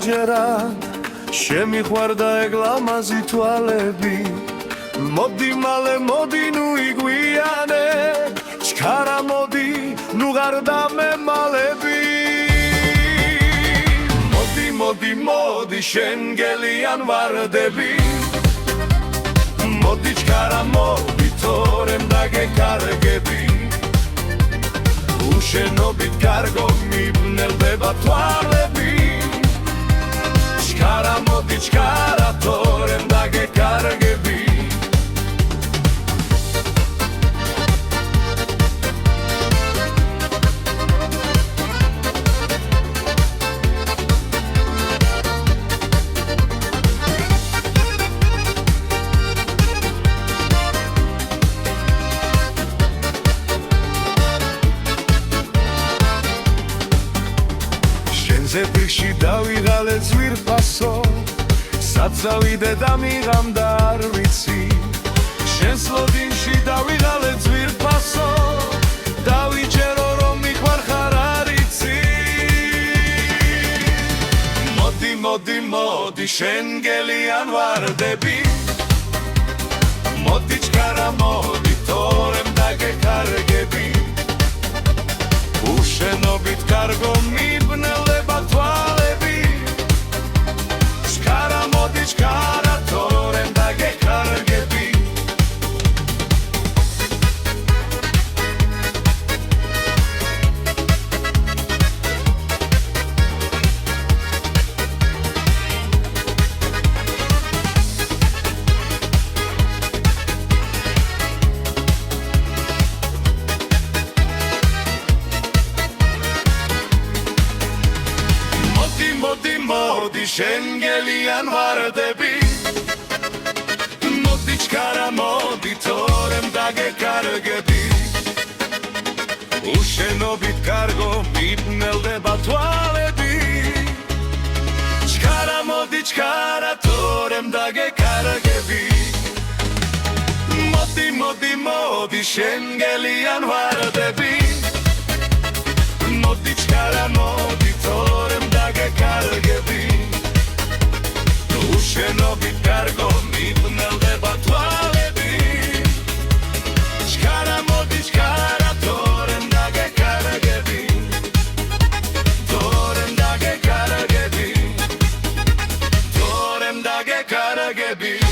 დაჯერა შემიყვარდა ეგ ლამაზი თვალები მოდი მალე მოდი ნუ იგვიანე ჩქარა მოდი ნუ გარდა მემალები მოდი მოდი შენ გელიან ვარდები მოდი ჩქარა მოდი თორემ დაგეკარგები უშენობით კარგო მიბნელდება თვალები ჩქარა მოდი ჩქარა თორემ დაგეკარგები ზეპირში დავიღალე ძვირფასო საწავიდე და მიღამ და არ ვიცი შენს ლოდინში დავიღალე ძვირფასო დავიჯერო რომ მიყვარხარ არ იცი მოდი შენ გელიან ვარდები მოდი ჩქარა მოდი თორემ დაგეკარგები უშენობით კარგო მიბნელდება თვალები ჩქარა მოდი ჩქარა თორემ დაგეკარგები მოდი შენ გელიან ვარდები მოდი ჩქარა მოდი თორემ დაგეკარგები უშენობით კარგო მიბნელდება თვალები ჩქარა მოდი ჩქარა თორემ დაგეკარგები მოდი შენ გელიან ვარდები მოდი ჩქარა მოდი თორემ დაგეკარგები უშენობით კარგო მიბნელდება თვალები ჩქარა მოდი ჩქარა თორემ დაგეკარგები თორემ დაგეკარგები თორემ დაგეკარგები